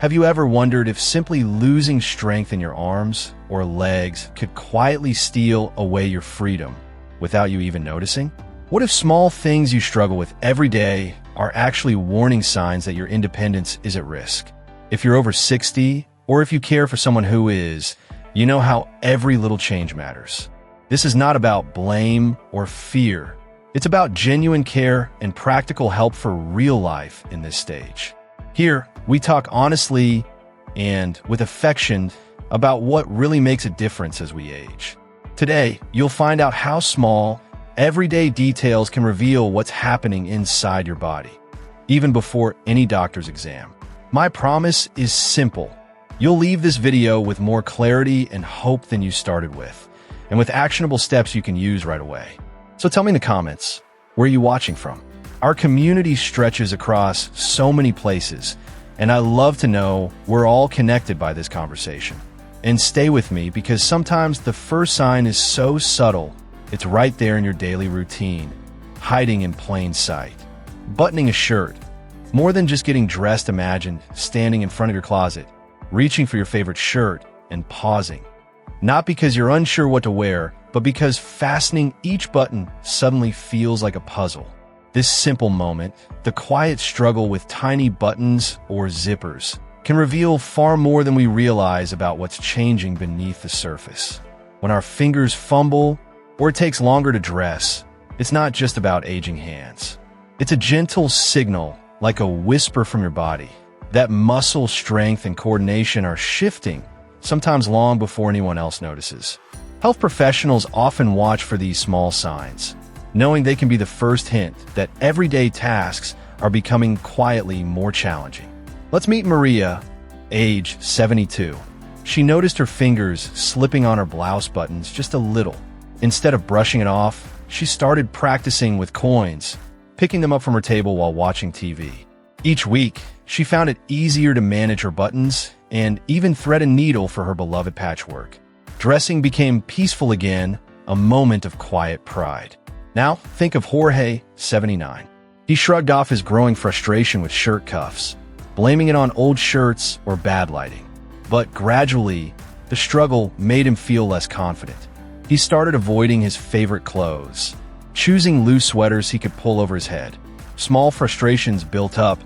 Have you ever wondered if simply losing strength in your arms or legs could quietly steal away your freedom without you even noticing? What if small things you struggle with every day are actually warning signs that your independence is at risk? If you're over 60, or if you care for someone who is, you know how every little change matters. This is not about blame or fear. It's about genuine care and practical help for real life in this stage. Here, we talk honestly and with affection about what really makes a difference as we age. Today, you'll find out how small, everyday details can reveal what's happening inside your body, even before any doctor's exam. My promise is simple. You'll leave this video with more clarity and hope than you started with, and with actionable steps you can use right away. So tell me in the comments, where are you watching from? Our community stretches across so many places, and I love to know we're all connected by this conversation. And stay with me, because sometimes the first sign is so subtle, it's right there in your daily routine, hiding in plain sight. Buttoning a shirt. More than just getting dressed, imagine standing in front of your closet, reaching for your favorite shirt and pausing. Not because you're unsure what to wear, but because fastening each button suddenly feels like a puzzle. This simple moment, the quiet struggle with tiny buttons or zippers, can reveal far more than we realize about what's changing beneath the surface. When our fingers fumble, or it takes longer to dress, it's not just about aging hands. It's a gentle signal, like a whisper from your body, that muscle strength and coordination are shifting, sometimes long before anyone else notices. Health professionals often watch for these small signs, knowing they can be the first hint that everyday tasks are becoming quietly more challenging. Let's meet Maria, age 72. She noticed her fingers slipping on her blouse buttons just a little. Instead of brushing it off, she started practicing with coins, picking them up from her table while watching TV. Each week, she found it easier to manage her buttons and even thread a needle for her beloved patchwork. Dressing became peaceful again, a moment of quiet pride. Now, think of Jorge, 79. He shrugged off his growing frustration with shirt cuffs, blaming it on old shirts or bad lighting. But gradually, the struggle made him feel less confident. He started avoiding his favorite clothes, choosing loose sweaters he could pull over his head. Small frustrations built up,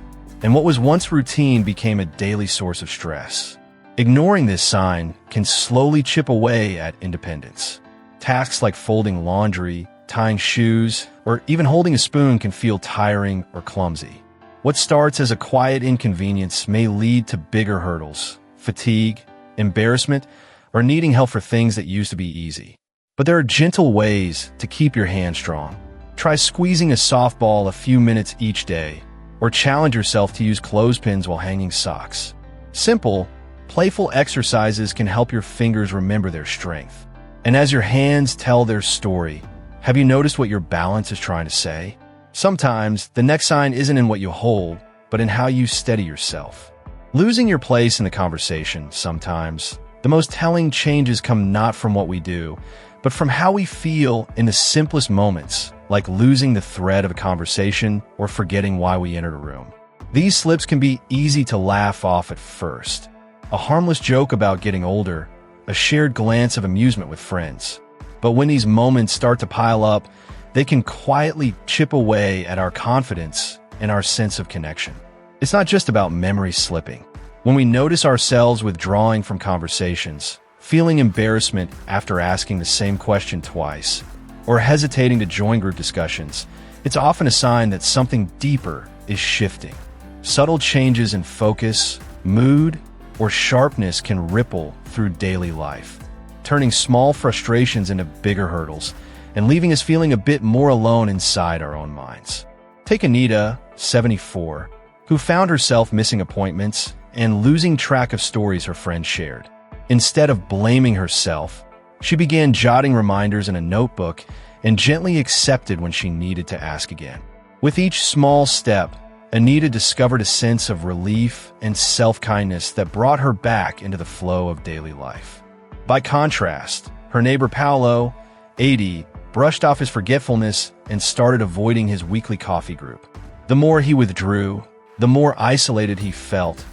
and what was once routine became a daily source of stress. Ignoring this sign can slowly chip away at independence. Tasks like folding laundry, tying shoes, or even holding a spoon can feel tiring or clumsy. What starts as a quiet inconvenience may lead to bigger hurdles, fatigue, embarrassment, or needing help for things that used to be easy. But there are gentle ways to keep your hand strong. Try squeezing a softball a few minutes each day, or challenge yourself to use clothespins while hanging socks. Simple, playful exercises can help your fingers remember their strength. And as your hands tell their story, have you noticed what your balance is trying to say? Sometimes, the next sign isn't in what you hold, but in how you steady yourself. Losing your place in the conversation, sometimes, the most telling changes come not from what we do, but from how we feel in the simplest moments, like losing the thread of a conversation or forgetting why we entered a room. These slips can be easy to laugh off at first. A harmless joke about getting older, a shared glance of amusement with friends. But when these moments start to pile up, they can quietly chip away at our confidence and our sense of connection. It's not just about memory slipping. When we notice ourselves withdrawing from conversations, feeling embarrassment after asking the same question twice, or hesitating to join group discussions, it's often a sign that something deeper is shifting. Subtle changes in focus, mood, or sharpness can ripple through daily life, turning small frustrations into bigger hurdles and leaving us feeling a bit more alone inside our own minds. Take Anita, 74, who found herself missing appointments and losing track of stories her friends shared. Instead of blaming herself, she began jotting reminders in a notebook and gently accepted when she needed to ask again. With each small step, Anita discovered a sense of relief and self-kindness that brought her back into the flow of daily life. By contrast, her neighbor Paolo, 80, brushed off his forgetfulness and started avoiding his weekly coffee group. The more he withdrew, the more isolated he felt,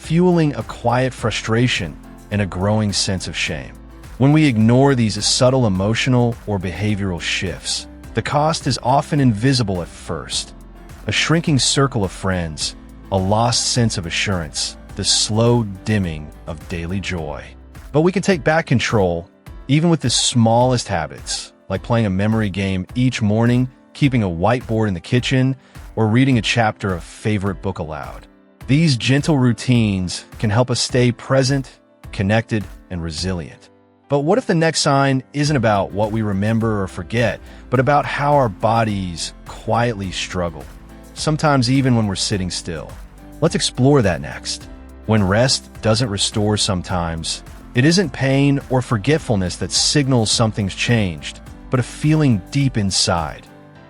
fueling a quiet frustration and a growing sense of shame. When we ignore these subtle emotional or behavioral shifts, the cost is often invisible at first. A shrinking circle of friends, a lost sense of assurance, the slow dimming of daily joy. But we can take back control, even with the smallest habits, like playing a memory game each morning, keeping a whiteboard in the kitchen, or reading a chapter of favorite book aloud. These gentle routines can help us stay present, connected, and resilient. But what if the next sign isn't about what we remember or forget, but about how our bodies quietly struggle, sometimes even when we're sitting still? Let's explore that next. When rest doesn't restore sometimes, it isn't pain or forgetfulness that signals something's changed, but a feeling deep inside.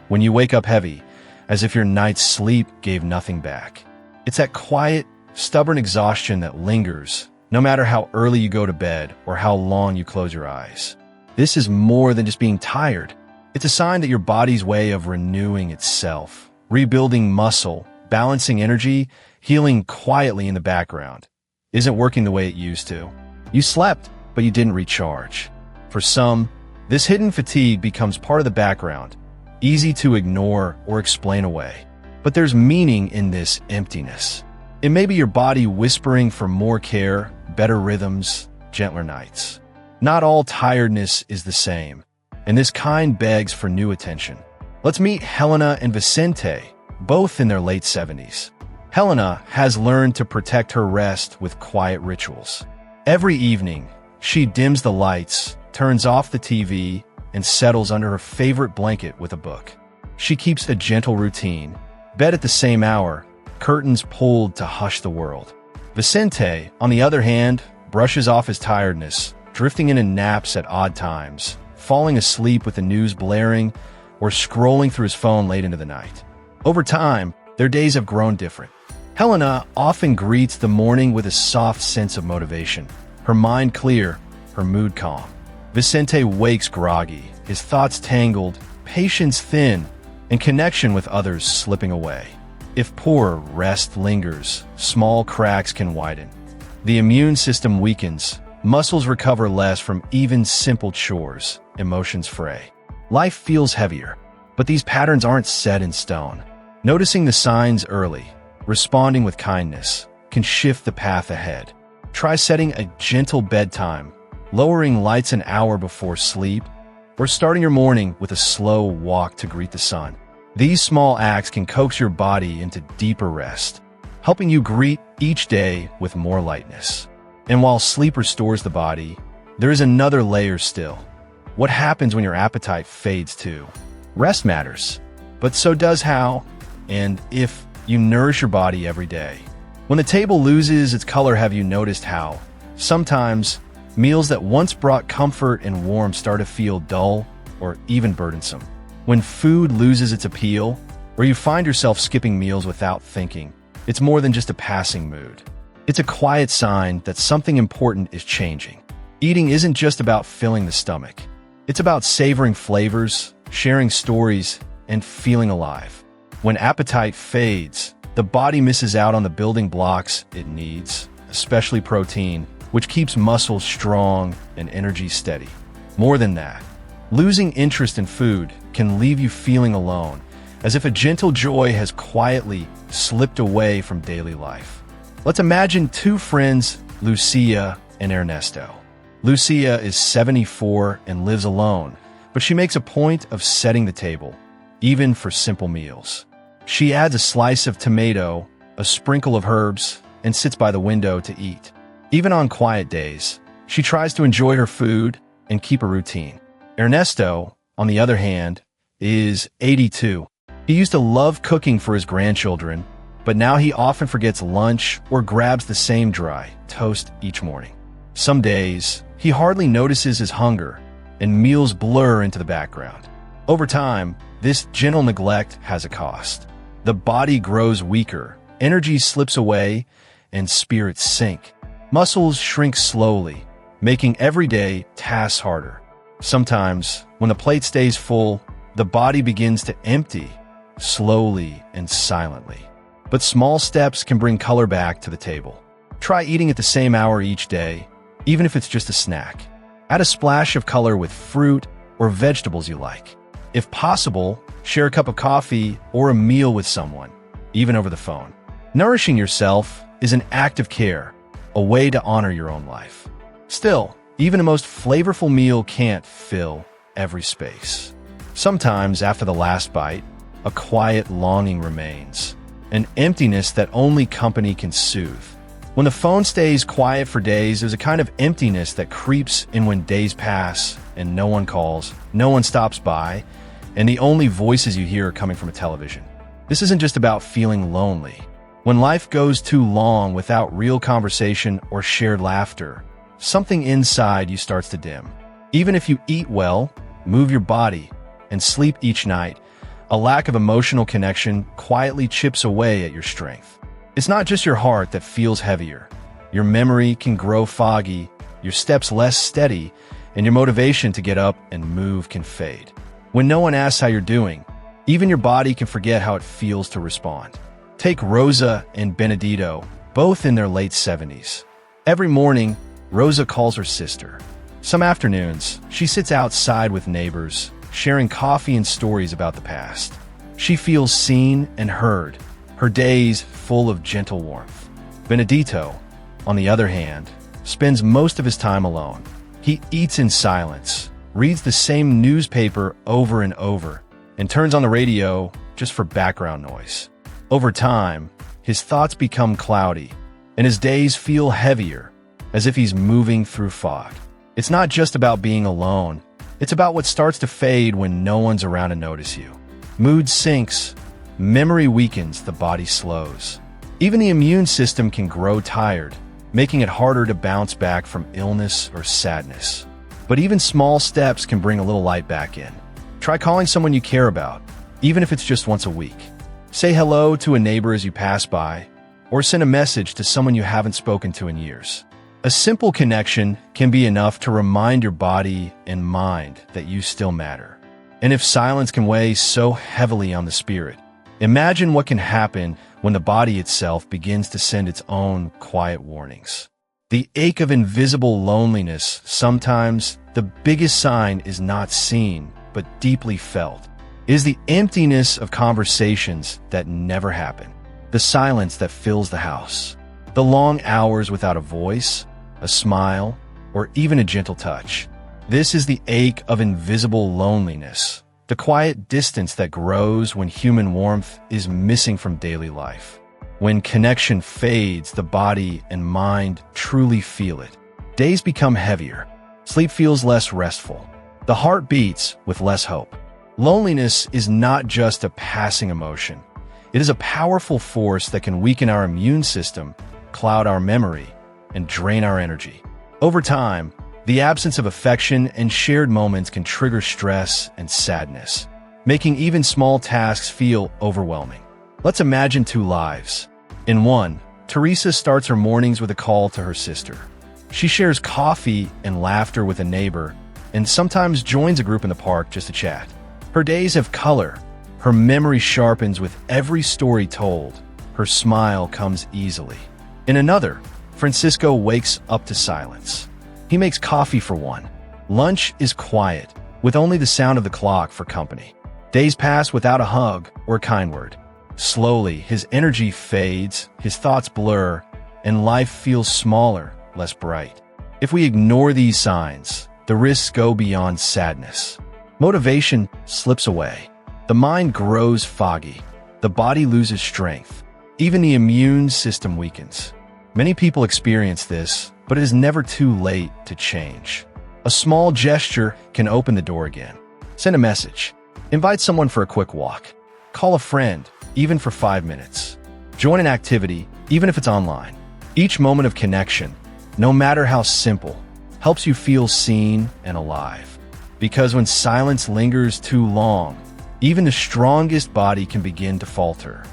When you wake up heavy, as if your night's sleep gave nothing back. It's that quiet, stubborn exhaustion that lingers, no matter how early you go to bed or how long you close your eyes. This is more than just being tired. It's a sign that your body's way of renewing itself, rebuilding muscle, balancing energy, healing quietly in the background, isn't working the way it used to. You slept, but you didn't recharge. For some, this hidden fatigue becomes part of the background, easy to ignore or explain away. But there's meaning in this emptiness. It may be your body whispering for more care, better rhythms, gentler nights. Not all tiredness is the same, and this kind begs for new attention. Let's meet Helena and Vicente, both in their late 70s. Helena has learned to protect her rest with quiet rituals. Every evening, she dims the lights, turns off the TV, and settles under her favorite blanket with a book. She keeps a gentle routine, bed at the same hour, curtains pulled to hush the world. Vicente, on the other hand, brushes off his tiredness, drifting into naps at odd times, falling asleep with the news blaring, or scrolling through his phone late into the night. Over time, their days have grown different. Helena often greets the morning with a soft sense of motivation, her mind clear, her mood calm. Vicente wakes groggy, his thoughts tangled, patience thin, and connection with others slipping away. If poor rest lingers, small cracks can widen. The immune system weakens, muscles recover less from even simple chores, emotions fray. Life feels heavier, but these patterns aren't set in stone. Noticing the signs early, responding with kindness, can shift the path ahead. Try setting a gentle bedtime, lowering lights an hour before sleep, or starting your morning with a slow walk to greet the sun. These small acts can coax your body into deeper rest, helping you greet each day with more lightness. And while sleep restores the body, there is another layer still. What happens when your appetite fades too? Rest matters, but so does how and if you nourish your body every day. When the table loses its color, have you noticed how sometimes meals that once brought comfort and warmth start to feel dull or even burdensome? When food loses its appeal, or you find yourself skipping meals without thinking, it's more than just a passing mood. It's a quiet sign that something important is changing. Eating isn't just about filling the stomach. It's about savoring flavors, sharing stories, and feeling alive. When appetite fades, the body misses out on the building blocks it needs, especially protein, which keeps muscles strong and energy steady. More than that, losing interest in food can leave you feeling alone, as if a gentle joy has quietly slipped away from daily life. Let's imagine two friends, Lucia and Ernesto. Lucia is 74 and lives alone, but she makes a point of setting the table, even for simple meals. She adds a slice of tomato, a sprinkle of herbs, and sits by the window to eat. Even on quiet days, she tries to enjoy her food and keep a routine. Ernesto, on the other hand, is 82. He used to love cooking for his grandchildren, but now he often forgets lunch or grabs the same dry toast each morning. Some days, he hardly notices his hunger, and meals blur into the background. Over time, this gentle neglect has a cost. The body grows weaker, energy slips away, and spirits sink. Muscles shrink slowly, making everyday tasks harder. Sometimes, when the plate stays full, the body begins to empty, slowly and silently. But small steps can bring color back to the table. Try eating at the same hour each day, even if it's just a snack. Add a splash of color with fruit or vegetables you like. If possible, share a cup of coffee or a meal with someone, even over the phone. Nourishing yourself is an act of care, a way to honor your own life. Still, even the most flavorful meal can't fill every space. Sometimes, after the last bite, a quiet longing remains, an emptiness that only company can soothe. When the phone stays quiet for days, there's a kind of emptiness that creeps in when days pass and no one calls, no one stops by, and the only voices you hear are coming from a television. This isn't just about feeling lonely. When life goes too long without real conversation or shared laughter, something inside you starts to dim. Even if you eat well, move your body, and sleep each night, a lack of emotional connection quietly chips away at your strength. It's not just your heart that feels heavier. Your memory can grow foggy, your steps less steady, and your motivation to get up and move can fade. When no one asks how you're doing, even your body can forget how it feels to respond. Take Rosa and Benedito, both in their late 70s. Every morning, Rosa calls her sister. Some afternoons, she sits outside with neighbors, sharing coffee and stories about the past. She feels seen and heard, her days full of gentle warmth. Benedito, on the other hand, spends most of his time alone. He eats in silence, reads the same newspaper over and over, and turns on the radio just for background noise. Over time, his thoughts become cloudy, and his days feel heavier, as if he's moving through fog. It's not just about being alone. It's about what starts to fade when no one's around to notice you. Mood sinks, memory weakens, the body slows. Even the immune system can grow tired, making it harder to bounce back from illness or sadness. But even small steps can bring a little light back in. Try calling someone you care about, even if it's just once a week. Say hello to a neighbor as you pass by, or send a message to someone you haven't spoken to in years. A simple connection can be enough to remind your body and mind that you still matter. And if silence can weigh so heavily on the spirit, imagine what can happen when the body itself begins to send its own quiet warnings. The ache of invisible loneliness, sometimes the biggest sign is not seen, but deeply felt, is the emptiness of conversations that never happen, the silence that fills the house, the long hours without a voice, a smile, or even a gentle touch. This is the ache of invisible loneliness, the quiet distance that grows when human warmth is missing from daily life. When connection fades, the body and mind truly feel it. Days become heavier. Sleep feels less restful. The heart beats with less hope. Loneliness is not just a passing emotion. It is a powerful force that can weaken our immune system, cloud our memory, and drain our energy. Over time, the absence of affection and shared moments can trigger stress and sadness, making even small tasks feel overwhelming. Let's imagine two lives. In one, Teresa starts her mornings with a call to her sister. She shares coffee and laughter with a neighbor, and sometimes joins a group in the park just to chat. Her days have color. Her memory sharpens with every story told. Her smile comes easily. In another, Francisco wakes up to silence. He makes coffee for one. Lunch is quiet, with only the sound of the clock for company. Days pass without a hug or a kind word. Slowly, his energy fades, his thoughts blur, and life feels smaller, less bright. If we ignore these signs, the risks go beyond sadness. Motivation slips away. The mind grows foggy. The body loses strength. Even the immune system weakens. Many people experience this, but it is never too late to change. A small gesture can open the door again. Send a message. Invite someone for a quick walk. Call a friend, even for 5 minutes. Join an activity, even if it's online. Each moment of connection, no matter how simple, helps you feel seen and alive. Because when silence lingers too long, even the strongest body can begin to falter.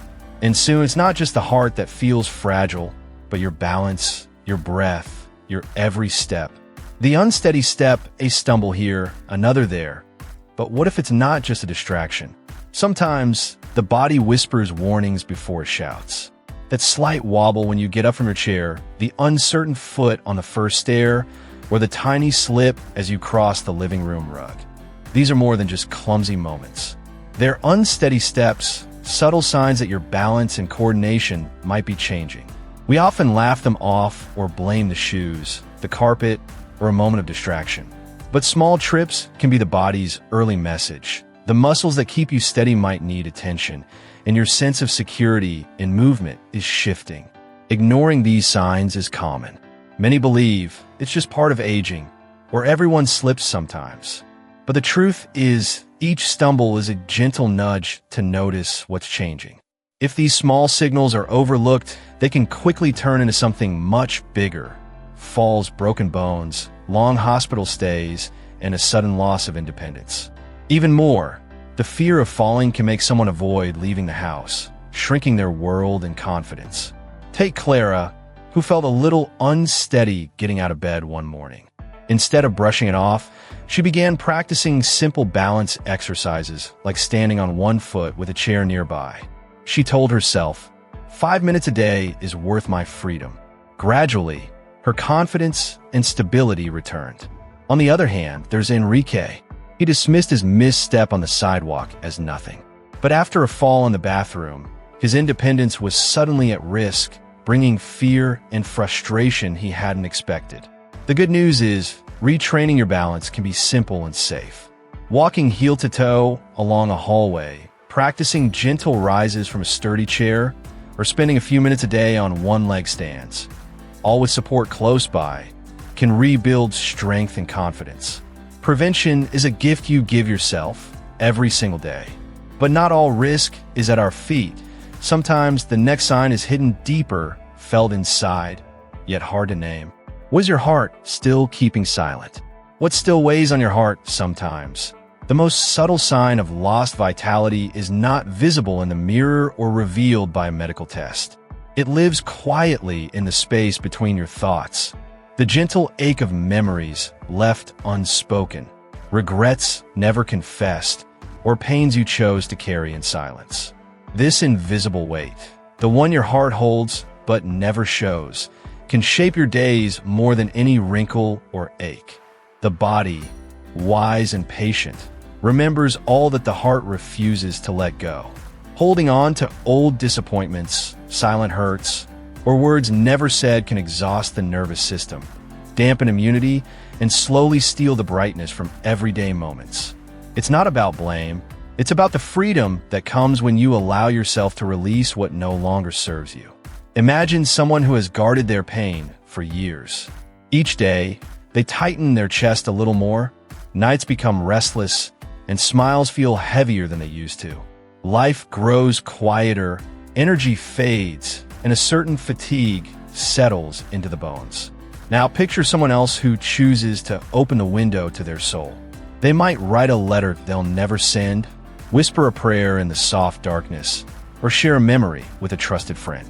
And soon it's not just the heart that feels fragile, but your balance, your breath, your every step. The unsteady step, a stumble here, another there. But what if it's not just a distraction? Sometimes the body whispers warnings before it shouts. That slight wobble when you get up from your chair, the uncertain foot on the first stair, or the tiny slip as you cross the living room rug. These are more than just clumsy moments. They're unsteady steps, subtle signs that your balance and coordination might be changing. We often laugh them off or blame the shoes, the carpet, or a moment of distraction. But small trips can be the body's early message. The muscles that keep you steady might need attention, and your sense of security in movement is shifting. Ignoring these signs is common. Many believe it's just part of aging, or everyone slips sometimes. But the truth is, each stumble is a gentle nudge to notice what's changing. If these small signals are overlooked, they can quickly turn into something much bigger. Falls, broken bones, long hospital stays, and a sudden loss of independence. Even more, the fear of falling can make someone avoid leaving the house, shrinking their world and confidence. Take Clara, who felt a little unsteady getting out of bed one morning. Instead of brushing it off, she began practicing simple balance exercises like standing on one foot with a chair nearby. She told herself, 5 minutes a day is worth my freedom. Gradually, her confidence and stability returned. On the other hand, there's Enrique. He dismissed his misstep on the sidewalk as nothing. But after a fall in the bathroom, his independence was suddenly at risk, bringing fear and frustration he hadn't expected. The good news is, retraining your balance can be simple and safe. Walking heel to toe along a hallway, practicing gentle rises from a sturdy chair, or spending a few minutes a day on one-leg stands, all with support close by, can rebuild strength and confidence. Prevention is a gift you give yourself every single day. But not all risk is at our feet. Sometimes the next sign is hidden deeper, felt inside, yet hard to name. Was your heart still keeping silent? What still weighs on your heart sometimes? The most subtle sign of lost vitality is not visible in the mirror or revealed by a medical test. It lives quietly in the space between your thoughts. The gentle ache of memories left unspoken, regrets never confessed, or pains you chose to carry in silence. This invisible weight, the one your heart holds but never shows, can shape your days more than any wrinkle or ache. The body, wise and patient, remembers all that the heart refuses to let go. Holding on to old disappointments, silent hurts, or words never said can exhaust the nervous system, dampen immunity, and slowly steal the brightness from everyday moments. It's not about blame. It's about the freedom that comes when you allow yourself to release what no longer serves you. Imagine someone who has guarded their pain for years. Each day, they tighten their chest a little more, nights become restless, and smiles feel heavier than they used to. Life grows quieter, energy fades, and a certain fatigue settles into the bones. Now picture someone else who chooses to open the window to their soul. They might write a letter they'll never send, whisper a prayer in the soft darkness, or share a memory with a trusted friend.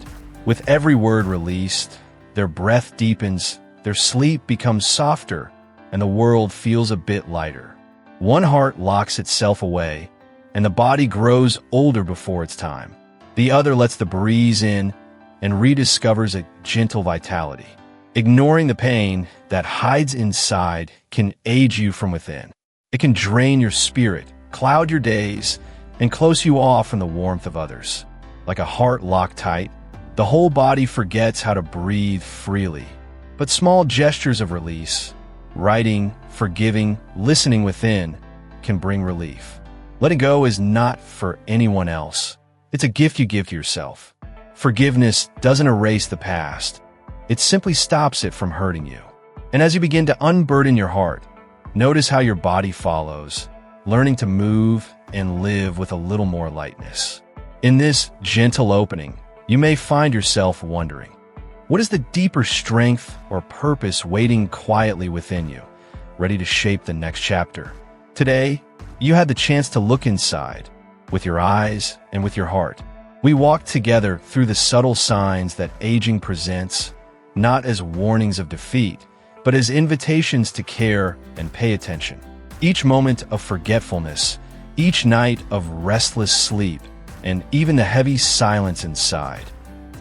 With every word released, their breath deepens, their sleep becomes softer, and the world feels a bit lighter. One heart locks itself away, and the body grows older before its time. The other lets the breeze in and rediscovers a gentle vitality. Ignoring the pain that hides inside can age you from within. It can drain your spirit, cloud your days, and close you off from the warmth of others. Like a heart locked tight, the whole body forgets how to breathe freely. But small gestures of release, writing, forgiving, listening within, can bring relief. Letting go is not for anyone else. It's a gift you give to yourself. Forgiveness doesn't erase the past. It simply stops it from hurting you. And as you begin to unburden your heart, notice how your body follows, learning to move and live with a little more lightness. In this gentle opening, you may find yourself wondering, what is the deeper strength or purpose waiting quietly within you, ready to shape the next chapter? Today, you had the chance to look inside, with your eyes and with your heart. We walked together through the subtle signs that aging presents, not as warnings of defeat, but as invitations to care and pay attention. Each moment of forgetfulness, each night of restless sleep, and even the heavy silence inside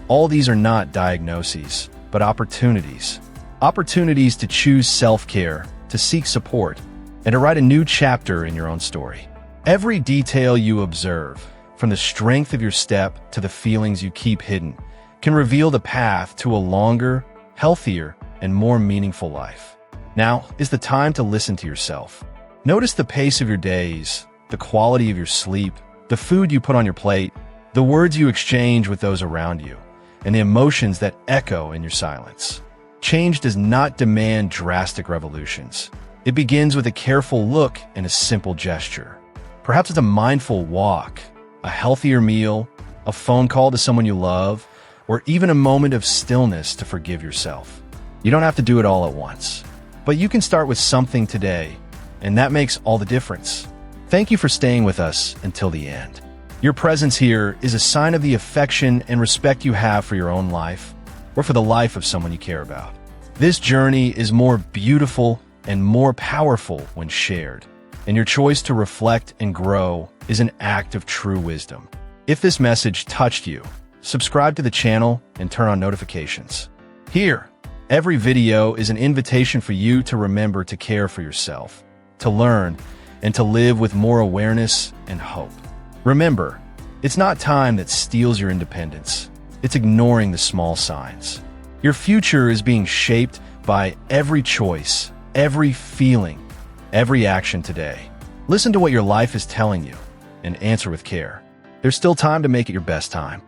All these are not diagnoses, but opportunities. Opportunities to choose self-care, to seek support, and to write a new chapter in your own story. Every detail you observe, from the strength of your step to the feelings you keep hidden, can reveal the path to a longer, healthier, and more meaningful life. Now is the time to listen to yourself. Notice the pace of your days, the quality of your sleep, the food you put on your plate, the words you exchange with those around you, and the emotions that echo in your silence. Change does not demand drastic revolutions. It begins with a careful look and a simple gesture. Perhaps it's a mindful walk, a healthier meal, a phone call to someone you love, or even a moment of stillness to forgive yourself. You don't have to do it all at once, but you can start with something today, and that makes all the difference. Thank you for staying with us until the end. Your presence here is a sign of the affection and respect you have for your own life, or for the life of someone you care about. This journey is more beautiful and more powerful when shared, and your choice to reflect and grow is an act of true wisdom. If this message touched you, subscribe to the channel and turn on notifications. Here, every video is an invitation for you to remember to care for yourself, to learn, and to live with more awareness and hope. Remember, it's not time that steals your independence. It's ignoring the small signs. Your future is being shaped by every choice, every feeling, every action today. Listen to what your life is telling you and answer with care. There's still time to make it your best time.